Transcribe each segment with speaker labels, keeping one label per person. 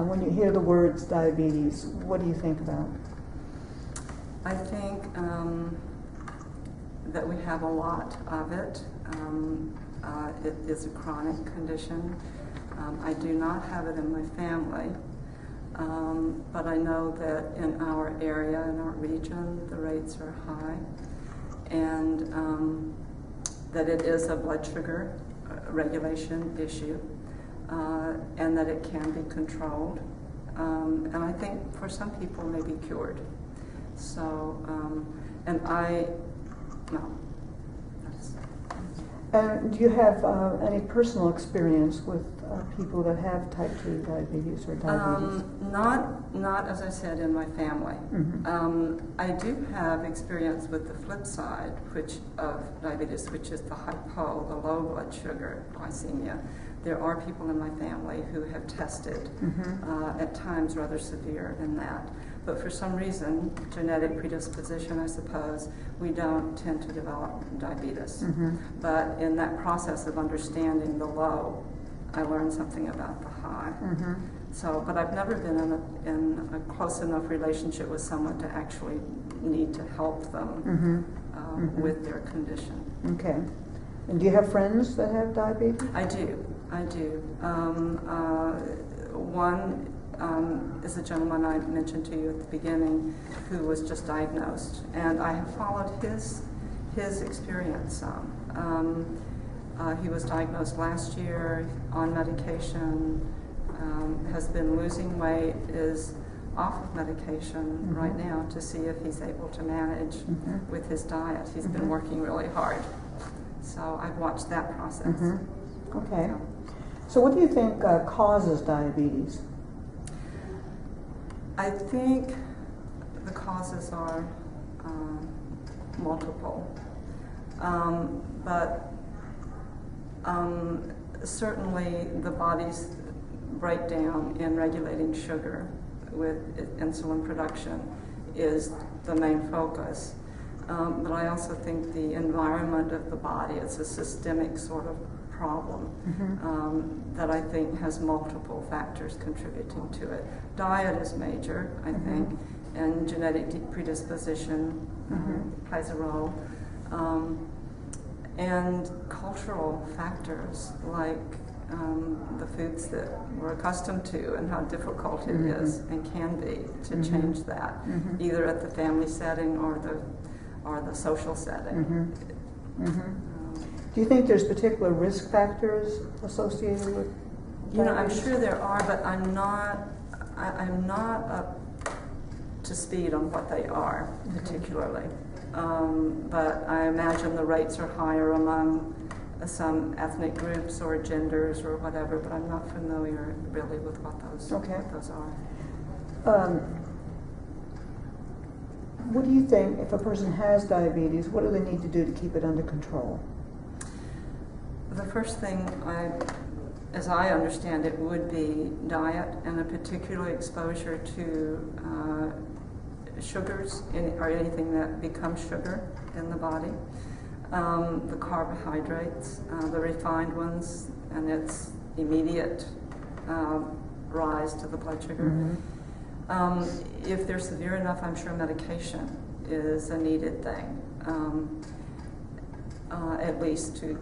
Speaker 1: when you hear the words diabetes, what do you think about?
Speaker 2: I think that we have a lot of it. It is a chronic condition. I do not have it in my family, but I know that in our area, in our region, the rates are high, and that it is a blood sugar regulation issue, and that it can be controlled, and I think for some people may be cured. So, and
Speaker 1: do you have any personal experience with people that have type 2 diabetes or diabetes?
Speaker 2: Not as I said, in my family.
Speaker 1: Mm-hmm.
Speaker 2: I do have experience with the flip side, of diabetes, which is the hypo, the low blood sugar glycemia. There are people in my family who have tested,
Speaker 1: mm-hmm.
Speaker 2: At times rather severe in that. But for some reason, genetic predisposition, I suppose, we don't tend to develop diabetes.
Speaker 1: Mm-hmm.
Speaker 2: But in that process of understanding the low, I learned something about the high.
Speaker 1: Mm-hmm.
Speaker 2: So, but I've never been in a close enough relationship with someone to actually need to help them
Speaker 1: mm-hmm. Mm-hmm.
Speaker 2: with their condition.
Speaker 1: Okay. And do you have friends that have diabetes?
Speaker 2: I do. One is a gentleman I mentioned to you at the beginning who was just diagnosed, and I have followed his experience some. He was diagnosed last year on medication, has been losing weight, is off of medication
Speaker 1: mm-hmm.
Speaker 2: right now to see if he's able to manage
Speaker 1: mm-hmm.
Speaker 2: with his diet. He's
Speaker 1: mm-hmm.
Speaker 2: been working really hard. So I've watched that process.
Speaker 1: Mm-hmm. Okay. So what do you think causes diabetes?
Speaker 2: I think the causes are multiple, but certainly the body's breakdown in regulating sugar with insulin production is the main focus. But I also think the environment of the body is a systemic sort of problem
Speaker 1: mm-hmm.
Speaker 2: that I think has multiple factors contributing to it. Diet is major, I
Speaker 1: mm-hmm.
Speaker 2: think, and genetic predisposition
Speaker 1: mm-hmm.
Speaker 2: plays a role. And cultural factors like the foods that we're accustomed to and how difficult it
Speaker 1: mm-hmm.
Speaker 2: is and can be to
Speaker 1: mm-hmm.
Speaker 2: change that,
Speaker 1: mm-hmm.
Speaker 2: either at the family setting or the social setting.
Speaker 1: Mm-hmm. Mm-hmm. Do you think there's particular risk factors associated with diabetes?
Speaker 2: I'm sure there are, but I'm not up to speed on what they are particularly. But I imagine the rates are higher among some ethnic groups or genders or whatever, but I'm not familiar really with what those are.
Speaker 1: What do you think, if a person has diabetes, what do they need to do to keep it under control?
Speaker 2: The first thing, as I understand it, would be diet and a particular exposure to sugars or anything that becomes sugar in the body, the carbohydrates, the refined ones, and its immediate rise to the blood sugar.
Speaker 1: Mm-hmm.
Speaker 2: If they're severe enough, I'm sure medication is a needed thing. At least to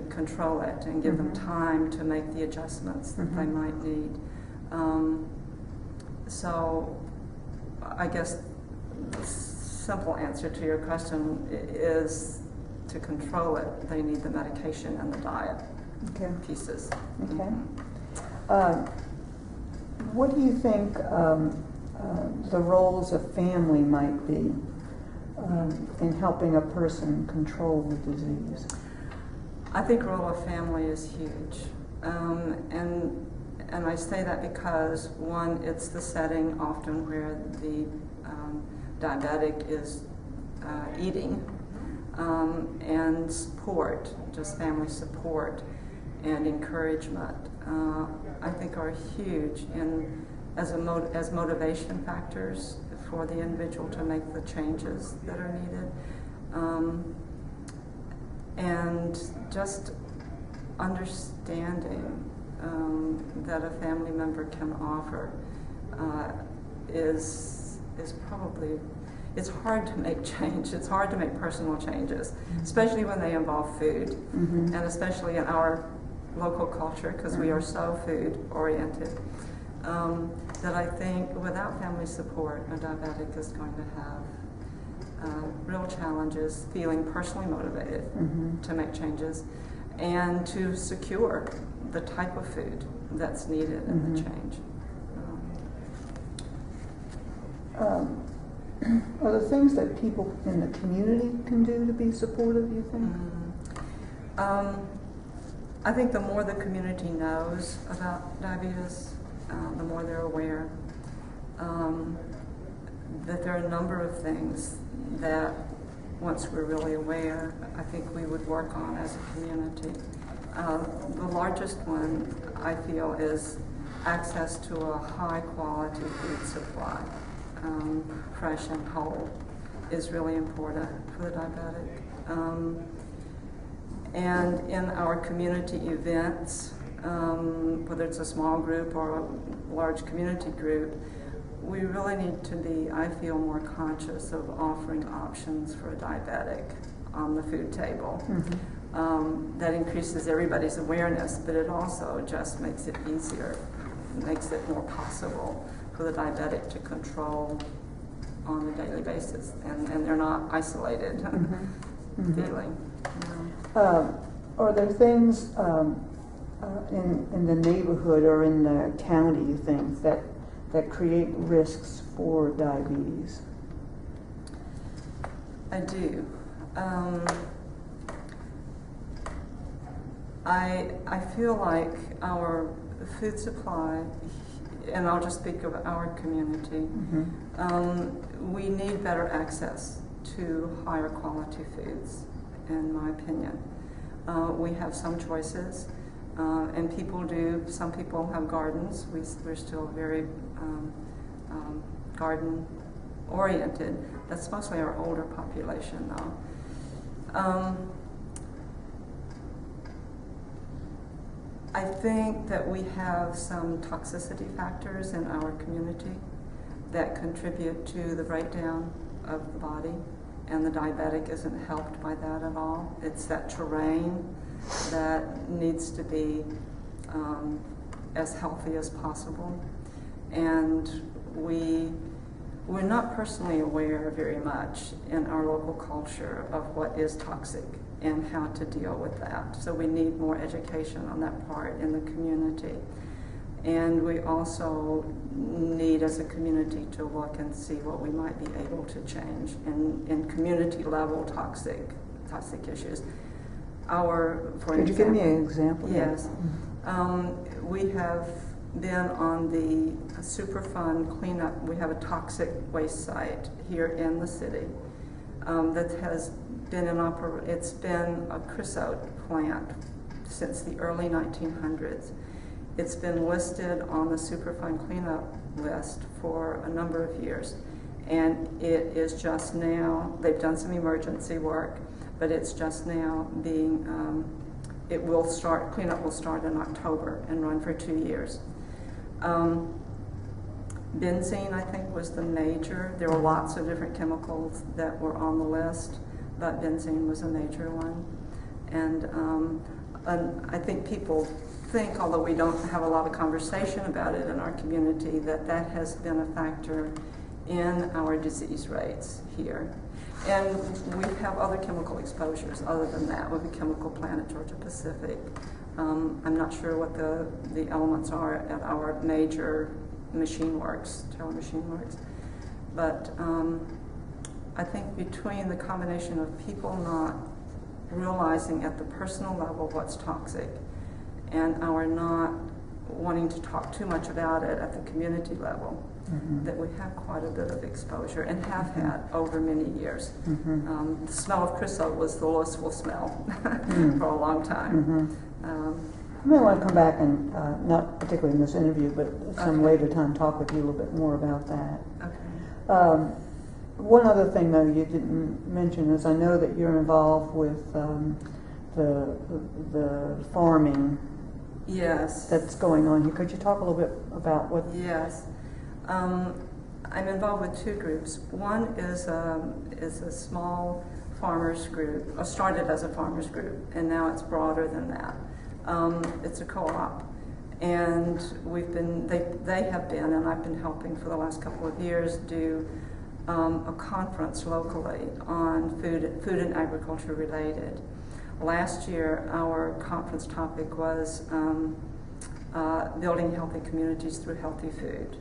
Speaker 2: control it and give
Speaker 1: mm-hmm.
Speaker 2: them time to make the adjustments that
Speaker 1: mm-hmm.
Speaker 2: they might need. So I guess the simple answer to your question is to control it, they need the medication and the diet pieces.
Speaker 1: Okay. What do you think the roles of family might be in helping a person control the disease?
Speaker 2: I think the role of family is huge, and I say that because one, it's the setting often where the diabetic is eating, and support, just family support and encouragement, I think are huge as motivation factors for the individual to make the changes that are needed. And just understanding that a family member can offer is probably, it's hard to make change. It's hard to make personal changes, especially when they involve food, and especially in our local culture, because we are so food oriented. That I think without family support, a diabetic is going to have real challenges feeling personally motivated to make changes and to secure the type of food that's needed in the change.
Speaker 1: Are there things that people in the community can do to be supportive, you think?
Speaker 2: I think the more the community knows about diabetes, the more they're aware that there are a number of things that once we're really aware, I think we would work on as a community. The largest one, I feel, is access to a high quality food supply, fresh and whole, is really important for the diabetic. And in our community events, whether it's a small group or a large community group, we really need to be, I feel, more conscious of offering options for a diabetic on the food table. That increases everybody's awareness, but it also just makes it easier, makes it more possible for the diabetic to control on a daily basis, and they're not isolated feeling.
Speaker 1: Are there things in the neighborhood or in the county, you think, that create risks for diabetes?
Speaker 2: I do. I feel like our food supply, and I'll just speak of our community, we need better access to higher quality foods, in my opinion. We have some choices, and people do. Some people have gardens. We're still very garden oriented. That's mostly our older population, though. I think that we have some toxicity factors in our community that contribute to the breakdown of the body, and the diabetic isn't helped by that at all. It's that terrain that needs to be as healthy as possible, and we're not personally aware very much in our local culture of what is toxic and how to deal with that. So we need more education on that part in the community. And we also need, as a community, to look and see what we might be able to change in community level toxic issues.
Speaker 1: Could you give me an example?
Speaker 2: Yes. We have been on the Superfund cleanup. We have a toxic waste site here in the city that has been it's been a creosote plant since the early 1900s. It's been listed on the Superfund cleanup list for a number of years, and it is just now, they've done some emergency work, but it's just now being, cleanup will start in October and run for 2 years. Benzene, I think, was the major. There were lots of different chemicals that were on the list, but benzene was a major one. And I think people think, although we don't have a lot of conversation about it in our community, that has been a factor in our disease rates here. And we have other chemical exposures other than that with the chemical plant at Georgia Pacific. I'm not sure what the elements are at our major machine works, Taylor Machine Works, but I think between the combination of people not realizing at the personal level what's toxic and our not wanting to talk too much about it at the community level, that we have quite a bit of exposure and have had over many years. The smell of creosote was the lowest we'll smell for a long time.
Speaker 1: I may want to come back and, not particularly in this interview, but some later time, talk with you a little bit more about that.
Speaker 2: Okay.
Speaker 1: One other thing, though, you didn't mention is I know that you're involved with the farming
Speaker 2: Yes.
Speaker 1: that's going on here. Could you talk a little bit about what?
Speaker 2: Yes. I'm involved with two groups. One is a small farmers group, or started as a farmers group, and now it's broader than that. It's a co-op, and they have been, and I've been helping for the last couple of years, do a conference locally on food and agriculture related. Last year, our conference topic was building healthy communities through healthy food.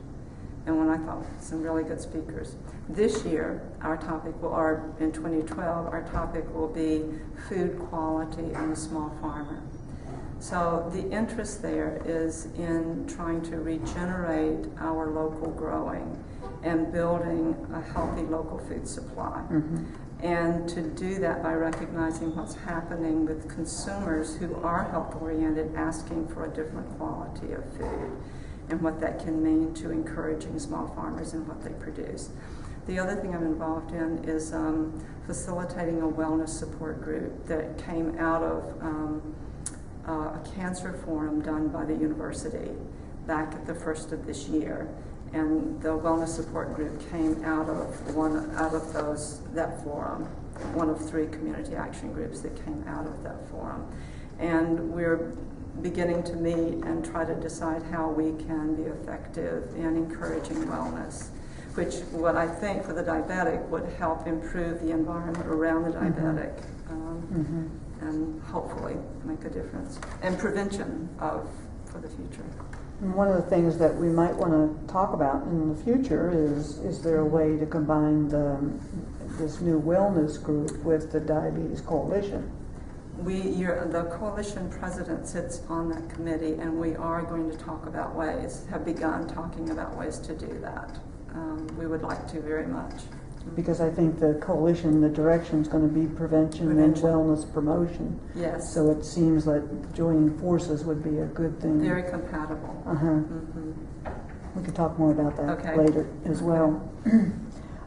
Speaker 2: And when I thought some really good speakers. This year, in 2012, our topic will be food quality and the small farmer. So the interest there is in trying to regenerate our local growing and building a healthy local food supply.
Speaker 1: Mm-hmm.
Speaker 2: And to do that by recognizing what's happening with consumers who are health-oriented, asking for a different quality of food, and what that can mean to encouraging small farmers and what they produce. The other thing I'm involved in is facilitating a wellness support group that came out of a cancer forum done by the university back at the first of this year. And the wellness support group came out of that forum, one of 3 community action groups that came out of that forum. And we're beginning to meet and try to decide how we can be effective in encouraging wellness, which what I think for the diabetic would help improve the environment around the diabetic, and hopefully make a difference, and prevention for the future.
Speaker 1: And one of the things that we might want to talk about in the future is there a way to combine this new wellness group with the Diabetes Coalition?
Speaker 2: The coalition president sits on that committee, and we are going to have begun talking about ways to do that. We would like to very much.
Speaker 1: Because I think the coalition, the direction is going to be prevention and wellness promotion.
Speaker 2: Yes.
Speaker 1: So it seems that joining forces would be a good thing.
Speaker 2: Very compatible.
Speaker 1: Mm-hmm. We could talk more about that later as well.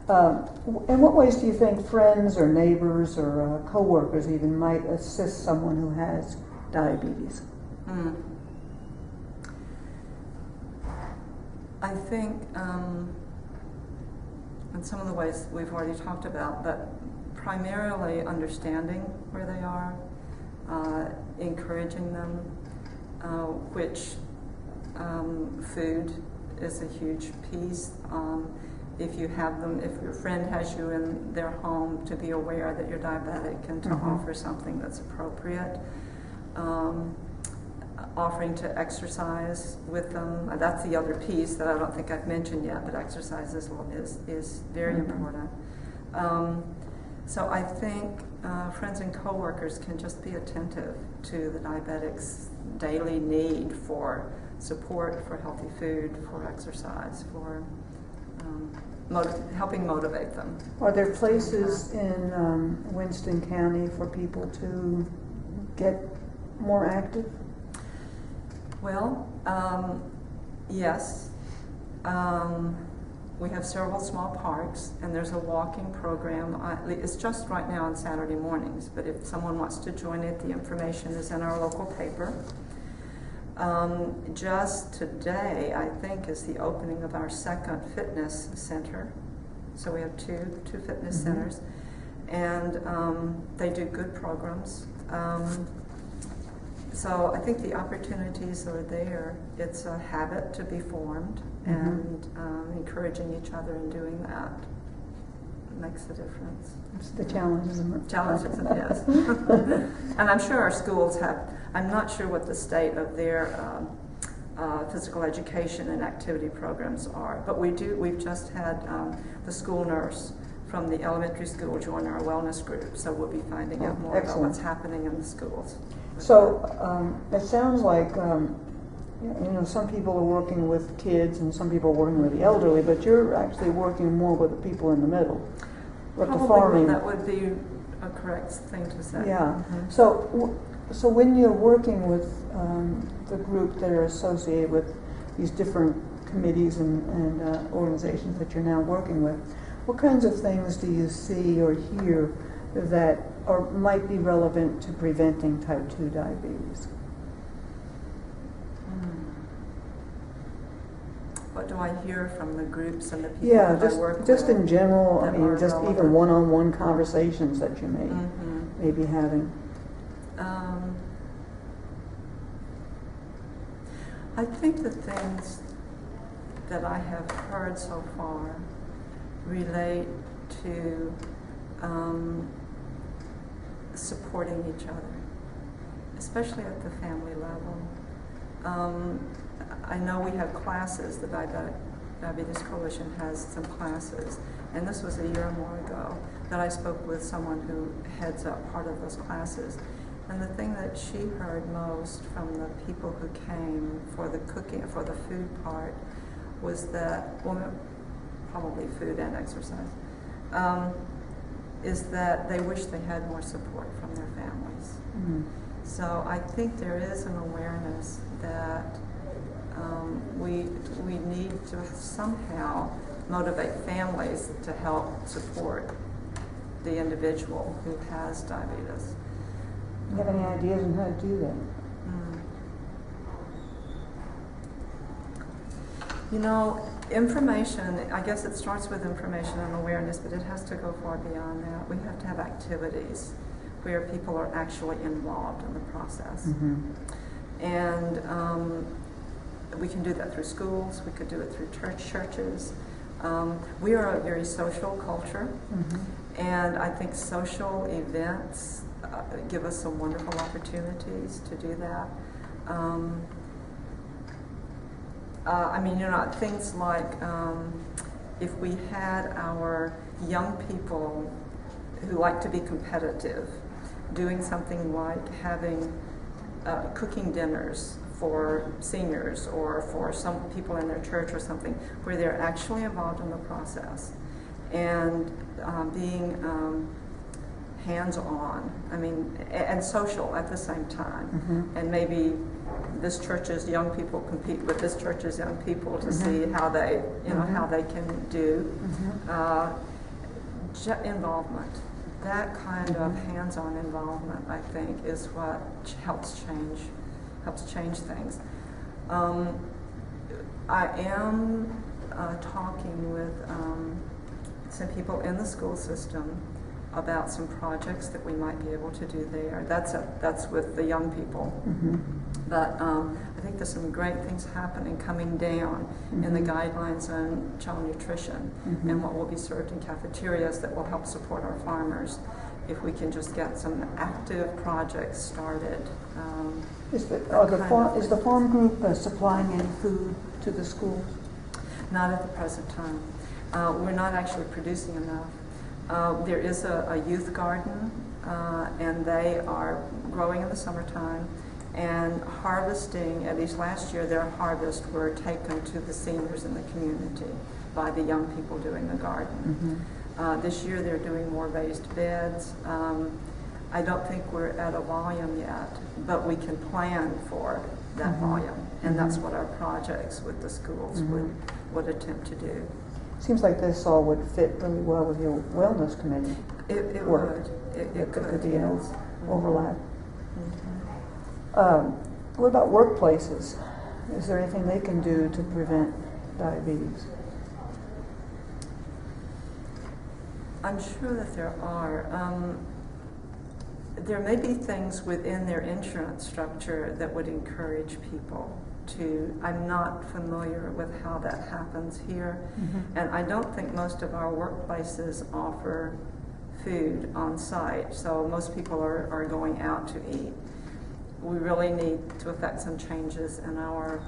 Speaker 1: In what ways do you think friends or neighbors or co-workers even might assist someone who has diabetes?
Speaker 2: I think in some of the ways we've already talked about, but primarily understanding where they are, encouraging them, which food is a huge piece. If you have them, if your friend has you in their home, to be aware that you're diabetic and to offer something that's appropriate. Offering to exercise with them. That's the other piece that I don't think I've mentioned yet, but exercise is very important. So I think friends and coworkers can just be attentive to the diabetics' daily need for support, for healthy food, for exercise, for helping motivate them.
Speaker 1: Are there places in Winston County for people to get more active?
Speaker 2: Well, yes. We have several small parks, and there's a walking program. It's just right now on Saturday mornings, but if someone wants to join it, the information is in our local paper. Just today, I think, is the opening of our second fitness center. So we have two fitness centers, and they do good programs. So I think the opportunities are there. It's a habit to be formed, and encouraging each other in doing that makes a difference.
Speaker 1: It's the challenge, isn't it?
Speaker 2: Challenges, yes. And I'm sure our schools have, I'm not sure what the state of their physical education and activity programs are, but we've just had the school nurse from the elementary school join our wellness group, so we'll be finding out more about what's happening in the schools.
Speaker 1: So it sounds like some people are working with kids and some people are working with the elderly, but you're actually working more with the people in the middle, with the farming.
Speaker 2: That would be a correct thing to say.
Speaker 1: Yeah. So when you're working with the group that are associated with these different committees and organizations that you're now working with, what kinds of things do you see or hear that might be relevant to preventing type 2 diabetes?
Speaker 2: What do I hear from the groups and the people
Speaker 1: Yeah,
Speaker 2: that I work with?
Speaker 1: just in general, I
Speaker 2: that
Speaker 1: mean,
Speaker 2: are
Speaker 1: just
Speaker 2: relevant?
Speaker 1: even one-on-one conversations that you
Speaker 2: Mm-hmm.
Speaker 1: may be having.
Speaker 2: I think the things that I have heard so far relate to supporting each other, especially at the family level. I know we have classes, the Diabetes Coalition has some classes, and this was a year or more ago that I spoke with someone who heads up part of those classes. And the thing that she heard most from the people who came for the cooking, for the food part, was that, well, probably food and exercise, is that they wish they had more support from their families.
Speaker 1: Mm-hmm.
Speaker 2: So I think there is an awareness that we need to somehow motivate families to help support the individual who has diabetes.
Speaker 1: Do you have any ideas on how to do that?
Speaker 2: You know, information, I guess it starts with information and awareness, but it has to go far beyond that. We have to have activities where people are actually involved in the process.
Speaker 1: Mm-hmm.
Speaker 2: And we can do that through schools, we could do it through churches. We are a very social culture,
Speaker 1: Mm-hmm.
Speaker 2: and I think social events give us some wonderful opportunities to do that. I mean, you know, things like if we had our young people who like to be competitive, doing something like having cooking dinners for seniors or for some people in their church or something, where they're actually involved in the process and being hands-on, I mean, and social at the same time.
Speaker 1: Mm-hmm.
Speaker 2: And maybe this church's young people compete with this church's young people to
Speaker 1: Mm-hmm.
Speaker 2: see how they, you know,
Speaker 1: Mm-hmm.
Speaker 2: how they can do.
Speaker 1: Mm-hmm.
Speaker 2: Involvement, that kind of
Speaker 1: Mm-hmm.
Speaker 2: hands-on involvement, I think, is what helps change things. I am talking with some people in the school system about some projects that we might be able to do there. That's with the young people.
Speaker 1: Mm-hmm.
Speaker 2: But I think there's some great things happening coming down
Speaker 1: Mm-hmm.
Speaker 2: in the guidelines on child nutrition
Speaker 1: Mm-hmm.
Speaker 2: and what will be served in cafeterias that will help support our farmers if we can just get some active projects started.
Speaker 1: Is the farm group supplying any food to the schools?
Speaker 2: Not at the present time. We're not actually producing enough. There is a youth garden, and they are growing in the summertime and harvesting. At least last year, their harvest were taken to the seniors in the community by the young people doing the garden.
Speaker 1: Mm-hmm.
Speaker 2: This year, they're doing more raised beds. I don't think we're at a volume yet, but we can plan for that
Speaker 1: Mm-hmm.
Speaker 2: volume, and that's what our projects with the schools
Speaker 1: Mm-hmm.
Speaker 2: would attempt to do.
Speaker 1: Seems like this all would fit really well with your wellness committee.
Speaker 2: It
Speaker 1: Work.
Speaker 2: would. It
Speaker 1: There
Speaker 2: could,
Speaker 1: could be an
Speaker 2: yes.
Speaker 1: overlap.
Speaker 2: Mhm.
Speaker 1: What about workplaces? Is there anything they can do to prevent diabetes?
Speaker 2: I'm sure that there are. There may be things within their insurance structure that would encourage people to, I'm not familiar with how that happens here,
Speaker 1: Mm-hmm.
Speaker 2: and I don't think most of our workplaces offer food on site, so most people are going out to eat. We really need to effect some changes in our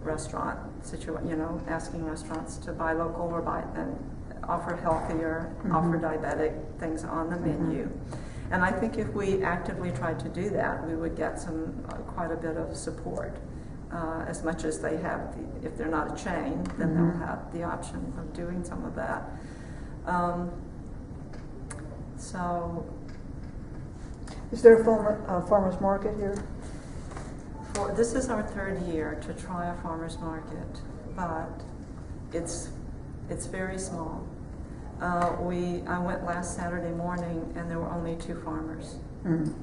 Speaker 2: restaurant situation, you know, asking restaurants to buy local or buy and offer healthier,
Speaker 1: Mm-hmm.
Speaker 2: offer diabetic things on the menu. And I think if we actively tried to do that, we would get some quite a bit of support. As much as they have, if they're not a chain, then
Speaker 1: Mhm.
Speaker 2: they'll have the option of doing some of that. So,
Speaker 1: Is there a farmer's market here?
Speaker 2: this is our third year to try a farmer's market, but it's very small. I went last Saturday morning and there were only 2 farmers.
Speaker 1: Mm.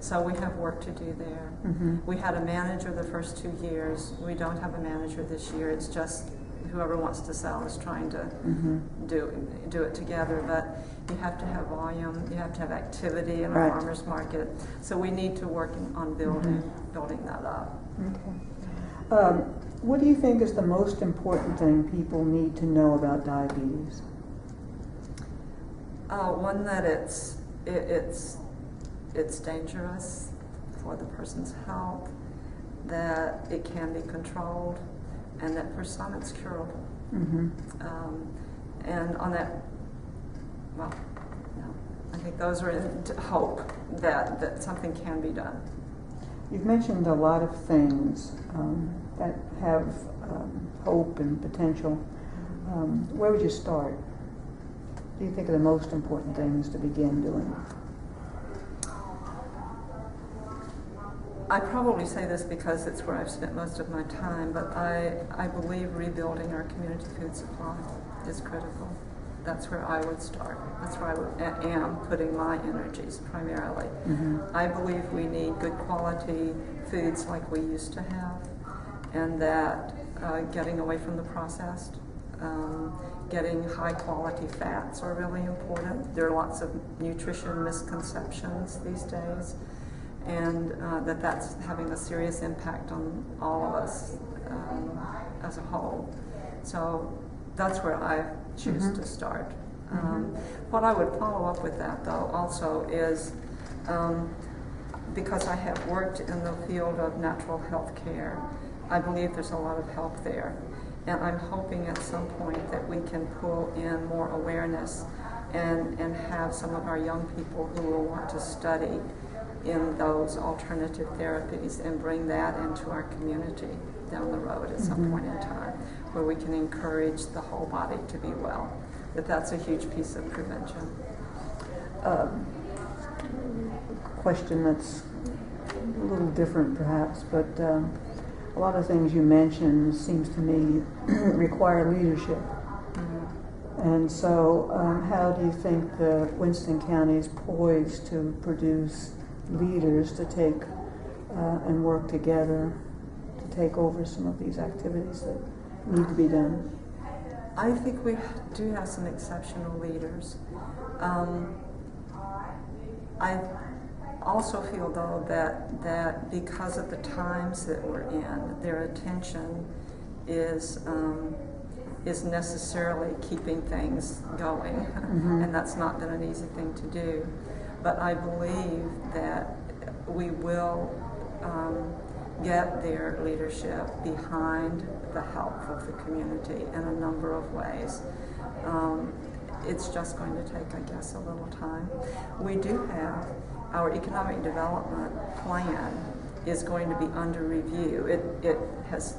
Speaker 2: So we have work to do there.
Speaker 1: Mm-hmm.
Speaker 2: We had a manager the first 2 years. We don't have a manager this year. It's just whoever wants to sell is trying to do it together. But you have to have volume, you have to have activity in a farmer's market. So we need to work on building that up.
Speaker 1: Okay. What do you think is the most important thing people need to know about diabetes?
Speaker 2: One, that it's dangerous for the person's health, that it can be controlled, and that for some it's curable. And on that, well, no, I think those are in hope that something can be done.
Speaker 1: You've mentioned a lot of things that have hope and potential. Where would you start? What do you think are the most important things to begin doing?
Speaker 2: I probably say this because it's where I've spent most of my time, but I believe rebuilding our community food supply is critical. That's where I would start. That's where I am putting my energies primarily. I believe we need good quality foods like we used to have, and that getting away from the processed, getting high quality fats are really important. There are lots of nutrition misconceptions these days, and that's having a serious impact on all of us as a whole. So that's where I choose to start. What I would follow up with that, though, also is because I have worked in the field of natural health care, I believe there's a lot of help there. And I'm hoping at some point that we can pull in more awareness and have some of our young people who will want to study in those alternative therapies and bring that into our community down the road at some point in time, where we can encourage the whole body to be well. That's a huge piece of prevention.
Speaker 1: Question that's a little different perhaps, but a lot of things you mentioned seems to me require leadership. And so how do you think the Winston County is poised to produce leaders to take and work together to take over some of these activities that need to be done?
Speaker 2: I think we do have some exceptional leaders. I also feel, though, that because of the times that we're in, their attention is necessarily keeping things going, and that's not been an easy thing to do. But I believe that we will get their leadership behind the health of the community in a number of ways. It's just going to take, I guess, a little time. We do have our economic development plan is going to be under review. It has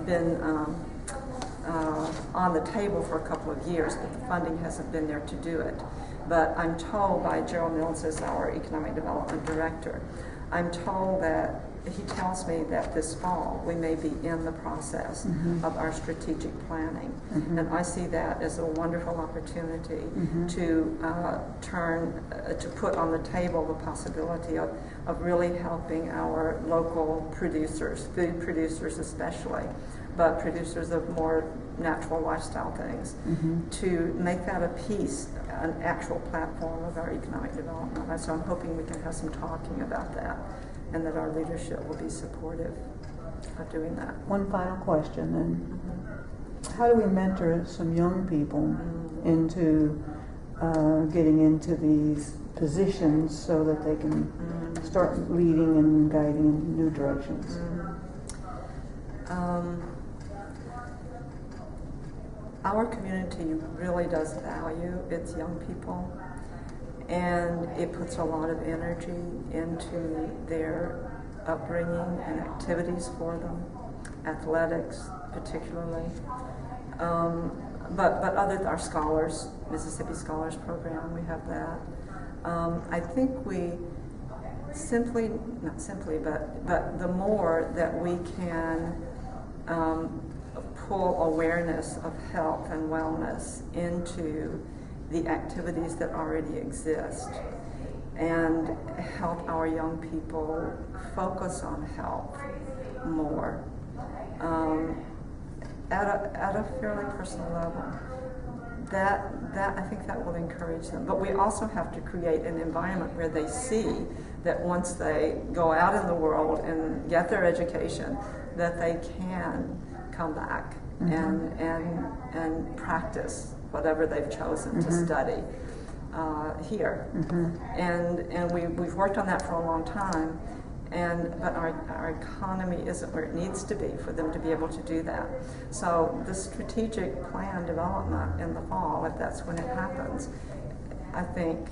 Speaker 2: been on the table for a couple of years, but the funding hasn't been there to do it. But I'm told by Gerald Mills, as our economic development director, I'm told that he tells me that this fall we may be in the process of our strategic planning. And I see that as a wonderful opportunity to to put on the table the possibility of really helping our local producers, food producers especially, but producers of more natural lifestyle things, to make that a piece, an actual platform of our economic development. And so I'm hoping we can have some talking about that, and that our leadership will be supportive of doing that.
Speaker 1: One final question, then. How do we mentor some young people into getting into these positions so that they can start leading and guiding in new directions?
Speaker 2: Our community really does value its young people, and it puts a lot of energy into their upbringing and activities for them, athletics particularly. But other than our scholars, Mississippi Scholars Program, we have that. I think we but the more that we can pull awareness of health and wellness into the activities that already exist and help our young people focus on health more, at a fairly personal level. That I think that will encourage them. But we also have to create an environment where they see that once they go out in the world and get their education, that they can come back and practice whatever they've chosen to study here. And we've worked on that for a long time. But our economy isn't where it needs to be for them to be able to do that. So the strategic plan development in the fall, if that's when it happens, I think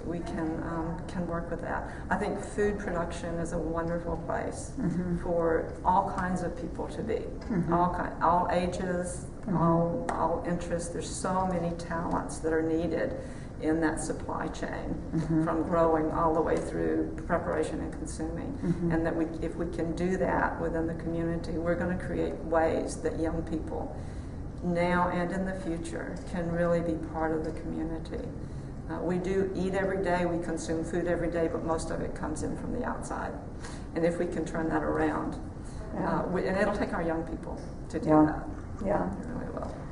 Speaker 2: we can work with that. I think food production is a wonderful place for all kinds of people to be, all ages, all interests. There's so many talents that are needed in that supply chain, from growing all the way through preparation and consuming. And that if we can do that within the community, we're going to create ways that young people now and in the future can really be part of the community. We do eat every day, we consume food every day, but most of it comes in from the outside. And if we can turn that around, and it'll take our young people to do that.
Speaker 1: Yeah.
Speaker 2: It really will.